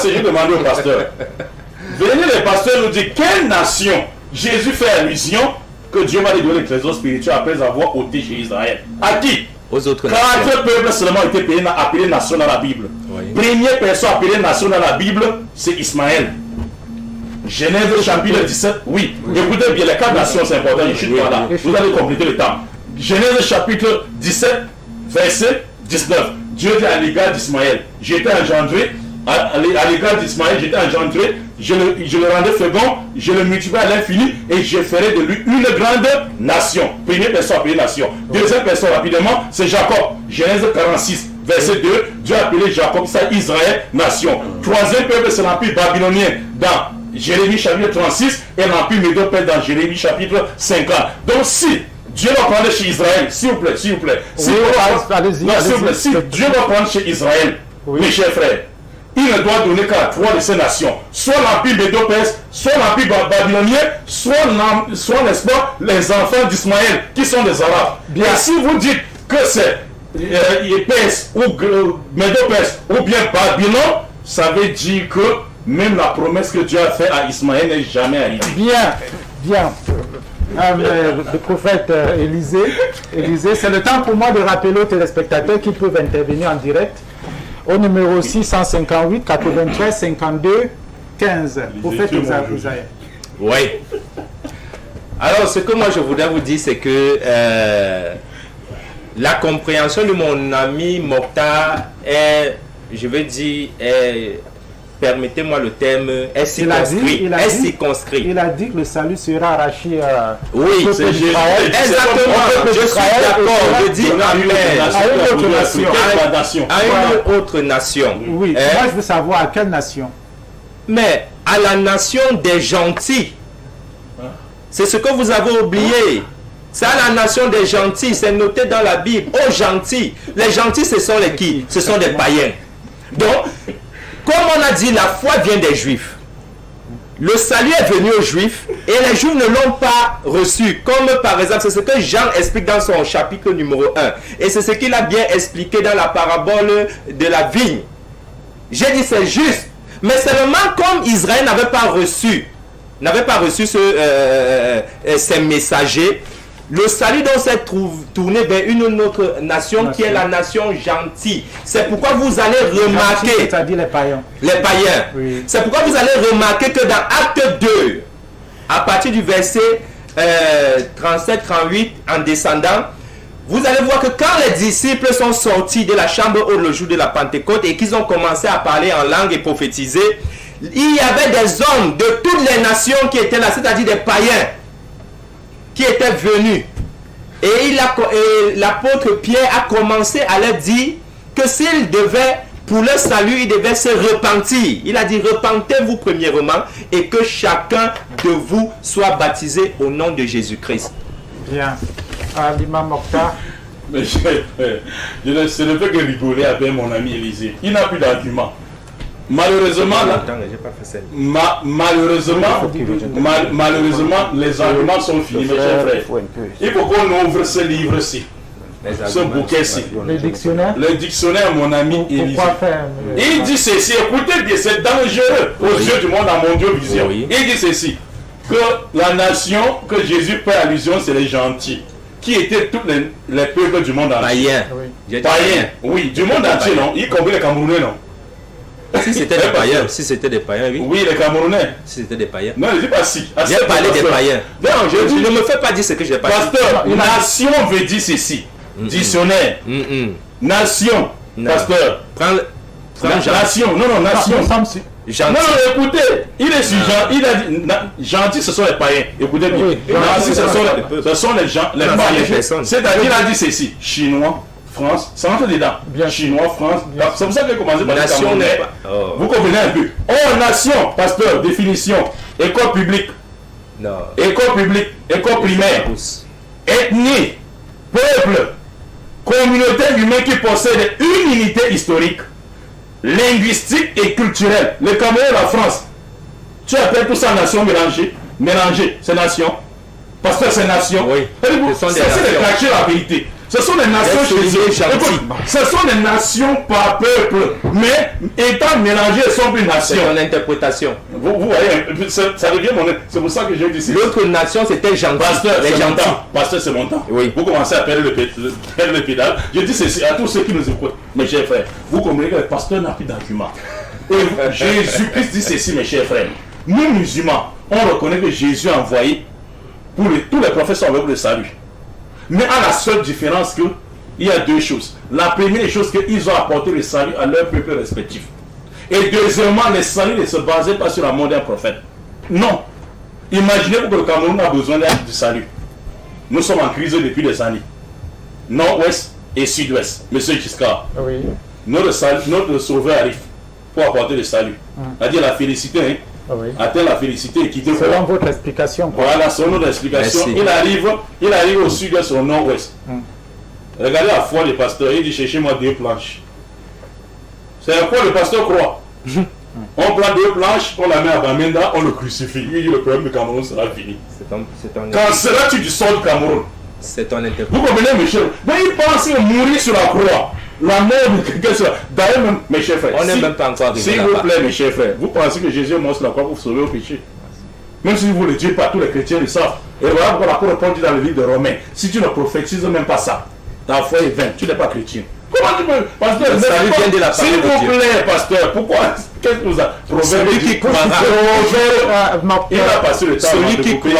c'est juste demander au pasteur. Venez les pasteurs nous dire quelle nation Jésus fait allusion que Dieu va lui donner le trésor spirituel après avoir ôté chez Israël. À qui? Aux autres nations. 4 peuples seulement ont été appelés nation dans la Bible. Oui. Première personne appelée nation dans la Bible, c'est Ismaël. Genèse chapitre 17. Oui. Écoutez bien, les 4 nations, c'est important. Je suis pas là. Vous allez compléter le temps. Genèse chapitre 17, verset 19. Dieu dit à l'égard d'Ismaël, j'étais engendré, à l'égard d'Ismaël, j'étais engendré, je le rendais fécond, je le multipliais à l'infini et je ferai de lui une grande nation. Première personne appelée nation. Deuxième personne rapidement, c'est Jacob. Genèse 46, verset 2. Dieu a appelé Jacob, ça Israël, nation. Troisième peuple, c'est l'empire babylonien dans Jérémie chapitre 36 et l'empire médo-perse dans Jérémie chapitre 50. Donc si Dieu va prendre chez Israël, s'il vous plaît, s'il vous plaît. Si Dieu va prendre chez Israël, mes chers frères, il ne doit donner qu'à 3 de ces nations. Soit l'empire médo-perse, soit l'empire babylonien, soit n'est-ce pas, les enfants d'Ismaël, qui sont des Arabes. Bien. Et si vous dites que c'est Perse ou médo-perse ou bien Babylone, ça veut dire que même la promesse que Dieu a faite à Ismaël n'est jamais arrivée. Bien, bien. Le prophète Élisée, c'est le temps pour moi de rappeler aux téléspectateurs qu'ils peuvent intervenir en direct au numéro 658 93 52 15. Prophète Isaïe. Oui. Alors, ce que moi je voudrais vous dire, c'est que la compréhension de mon ami Mokhtar est, je veux dire, permettez-moi le terme, est circonscrit. Il a dit que le salut sera arraché à oui, c'est exactement. Je suis d'accord. Je dis à une autre nation. Oui, moi je veux savoir à quelle nation. Mais à la nation des gentils. C'est ce que vous avez oublié. C'est à la nation des gentils. C'est noté dans la Bible. Aux gentils. Les gentils, ce sont les qui? Ce sont des païens. Donc, comme on a dit, la foi vient des Juifs. Le salut est venu aux Juifs et les Juifs ne l'ont pas reçu. Comme par exemple, c'est ce que Jean explique dans son chapitre numéro 1. Et c'est ce qu'il a bien expliqué dans la parabole de la vigne. J'ai dit c'est juste. Mais seulement comme Israël n'avait pas reçu ces messagers, le salut donc s'est tourné vers une autre nation qui est la nation gentille. C'est pourquoi vous allez remarquer... C'est-à-dire les païens. Les païens. Oui. C'est pourquoi vous allez remarquer que dans Acte 2, à partir du verset 37-38, en descendant, vous allez voir que quand les disciples sont sortis de la chambre haute le jour de la Pentecôte et qu'ils ont commencé à parler en langue et prophétiser, il y avait des hommes de toutes les nations qui étaient là, c'est-à-dire des païens, qui étaient venus. Et l'apôtre Pierre a commencé à leur dire que s'ils devaient, pour leur salut, ils devaient se repentir. Il a dit, repentez-vous premièrement et que chacun de vous soit baptisé au nom de Jésus-Christ. Bien. L'imam Mokhtar. Mais je ne fais que rigoler avec mon ami Élisée. Il n'a plus d'argument. Malheureusement, malheureusement, les arguments sont finis, mes chers frères. Il faut qu'on ouvre ce livre-ci, ce bouquet-ci. Le dictionnaire, mon ami Élisée. Il dit ceci, écoutez bien, c'est dangereux aux yeux du monde en mondial-vision. Il dit ceci, que la nation que Jésus fait allusion, c'est les gentils, qui étaient tous les peuples du monde entier. Païens, oui, du monde entier, non, y compris les Camerounais, non. Si c'était des païens, oui. Oui, les Camerounais. Si c'était des païens. Non, je ne dis pas si. J'ai parlé des païens. Non, je ne me fais pas dire ce que je n'ai pas dit. Pasteur, nation veut dire ceci. Dictionnaire. Nation. Pasteur. Nation. Non, nation. Non, écoutez, il est sur Jean, il a dit, gentil, ce sont les païens. Écoutez bien. Gentil, ce sont les gens, les païens. C'est-à-dire, il a dit ceci. Chinois. France, ça rentre dedans. Bien. Chinois, France. C'est pour ça que j'ai commencé par nation. Vous comprenez un peu. Oh, nation, pasteur, définition. École publique. Non. École publique. École primaire. Ethnie. Peuple. Communauté humaine qui possède une unité historique, linguistique et culturelle. Le Cameroun et la France. Tu appelles tout ça nation mélangée. Mélangée, c'est nation. Pasteur, c'est nation. Oui. C'est de cacher la vérité. Ce sont des nations chez eux. Écoute, ce sont des nations par peuple, mais étant mélangées, elles sont plus nations. C'est ton interprétation. Vous voyez, ça devient mon... C'est pour ça que j'ai dit... L'autre nation, c'était gentil. Pasteur, c'est mon temps. Pasteur, c'est mon temps. Oui. Vous commencez à perdre le pédale. Je dis ceci à tous ceux qui nous écoutent, mes chers frères. Vous comprenez que le pasteur n'a plus d'argument. Et Jésus-Christ dit ceci, mes chers frères. Nous, musulmans, on reconnaît que Jésus a envoyé, tous les prophètes sont envoyés pour le salut. Mais à la seule différence qu'il y a deux choses. La première chose, qu'ils ont apporté le salut à leur peuple respectif. Et deuxièmement, le salut ne se basait pas sur la mort d'un prophète. Non. Imaginez-vous que le Cameroun a besoin du salut. Nous sommes en crise depuis des années. Nord-ouest et sud-ouest. Monsieur Giscard. Oui. Notre sauveur arrive pour apporter le salut. C'est-à-dire la félicité, hein. Oui. Atteindre la félicité et quitter quoi. Selon votre explication. Quoi. Voilà, selon notre explication. Il arrive au sud-ouest, au nord-ouest. Regardez la foi des pasteurs. Il dit cherchez-moi 2 planches. C'est à quoi le pasteur croit. On prend 2 planches, on la met à Bamenda, on le crucifie. Il dit le problème du Cameroun sera fini. Quand seras-tu du sol du Cameroun? C'est ton interprétation. Vous comprenez, mes chers? Mais il pense mourir sur la croix. La mort de quelqu'un sur la... D'ailleurs, même, mes chers frères, on n'est même pas encore s'il vous plaît, mes chers frères, vous pensez que Jésus est mort sur la croix pour sauver au péché? Même si vous ne le dites pas, tous les chrétiens le savent. Et voilà pourquoi la Paul dit dans le livre de Romains, si tu ne prophétises même pas ça, ta foi est vaine, tu n'es pas chrétien. Comment tu peux, pasteur, s'il vous plaît, pasteur, pourquoi? Qu'est-ce que nous a? Celui qui croira, il a passé le temps. Celui qui croira,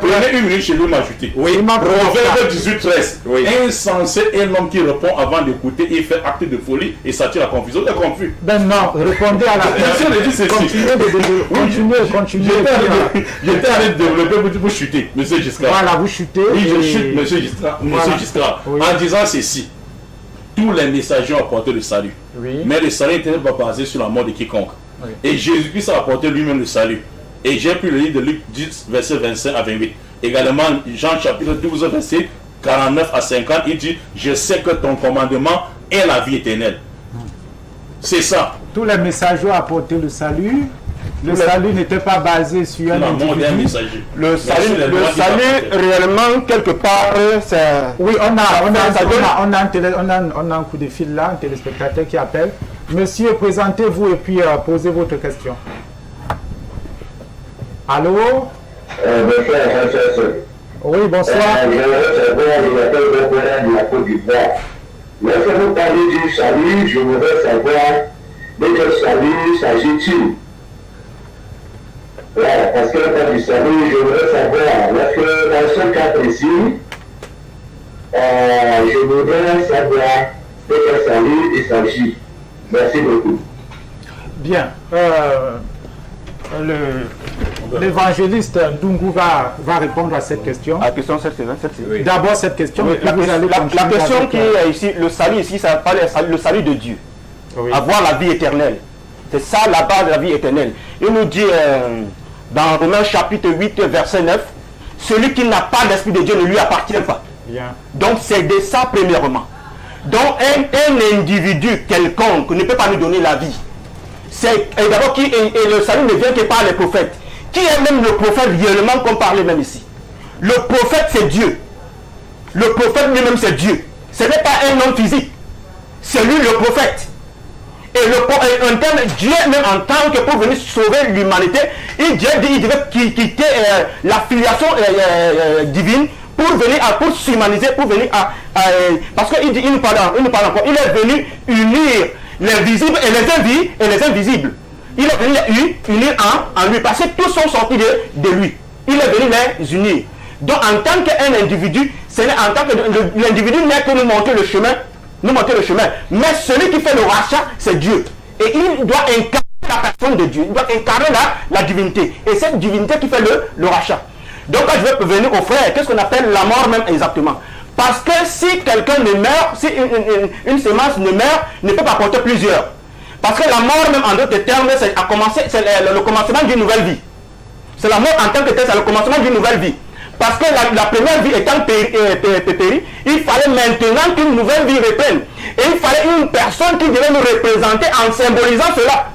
prenez une minute chez lui m'ajouter. Oui, Proverbe 18-13. Oui. Insensé est l'homme qui répond avant d'écouter, il fait acte de folie et s'attire la confusion. Vous êtes confus? Ben non, répondez à la question. Continuez. J'étais allé développer pour chuter, monsieur Giscard. Voilà, vous chutez. Oui, je chute, monsieur Giscard, en disant ceci. Tous les messagers ont apporté le salut. Oui. Mais le salut n'était pas basé sur la mort de quiconque. Oui. Et Jésus-Christ a apporté lui-même le salut. Et j'ai pris le livre de Luc 10, verset 25 à 28. Également, Jean chapitre 12, verset 49 à 50, il dit, je sais que ton commandement est la vie éternelle. C'est ça. Tous les messagers ont apporté le salut. Le salut n'était pas basé sur un individu. Le salut réellement, quelque part, c'est... Oui, on a un coup de fil là, un téléspectateur qui appelle. Monsieur, présentez-vous et puis posez votre question. Allô? Bonsoir. Oui, bonsoir. Lorsque vous parlez du salut, je voudrais savoir de quel salut s'agit-il? Voilà, parce que le cas du salut, je voudrais savoir, lorsque dans ce cas précis, je voudrais savoir de quel salut il s'agit. Merci beaucoup. Bien. L'évangéliste Ndungu va répondre à cette question. La question, c'est oui. D'abord cette question. Oui, la question qui est ici, le salut ici, ça parle le salut de Dieu. Oui. Avoir la vie éternelle. C'est ça la base de la vie éternelle. Il nous dit dans Romains chapitre 8, verset 9, celui qui n'a pas l'Esprit de Dieu ne lui appartient pas. Bien. Donc c'est de ça premièrement. Donc un individu quelconque ne peut pas nous donner la vie. Et d'abord, et le salut ne vient que par les prophètes. Qui est même le prophète réellement qu'on parlait même ici? Le prophète c'est Dieu. Le prophète lui-même c'est Dieu. Ce n'est pas un homme physique. C'est lui le prophète. Et en termes, Dieu même en tant que pour venir sauver l'humanité, il devait quitter la filiation divine pour venir pour s'humaniser, pour venir parce qu'il nous parle encore, il est venu unir les visibles et les invisibles. Il est venu unir en lui, parce que tous sont sortis de lui. Il est venu les unir. Donc en tant qu'un individu, en tant que l'individu n'est que nous montrer le chemin, mais celui qui fait le rachat, c'est Dieu. Et il doit incarner la personne de Dieu, il doit incarner la divinité. Et c'est cette divinité qui fait le rachat. Donc quand je vais venir au frère, qu'est-ce qu'on appelle la mort même exactement? Parce que si quelqu'un ne meurt, si une semence ne meurt, ne peut pas porter plusieurs. Parce que la mort même en d'autres termes, c'est le commencement d'une nouvelle vie. C'est la mort en tant que tel, c'est le commencement d'une nouvelle vie. Parce que la première vie étant périe, il fallait maintenant qu'une nouvelle vie reprenne. Et il fallait une personne qui devait nous représenter en symbolisant cela.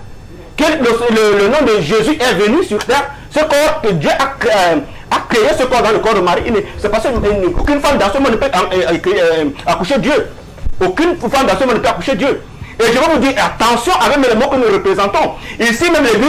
Que le nom de Jésus est venu sur terre, ce corps que Dieu a créé ce corps dans le corps de Marie. C'est parce qu'aucune femme dans ce monde ne peut accoucher Dieu. Aucune femme dans ce monde ne peut accoucher Dieu. Et je vais vous dire, attention avec les mots que nous représentons. Ici, même l'Église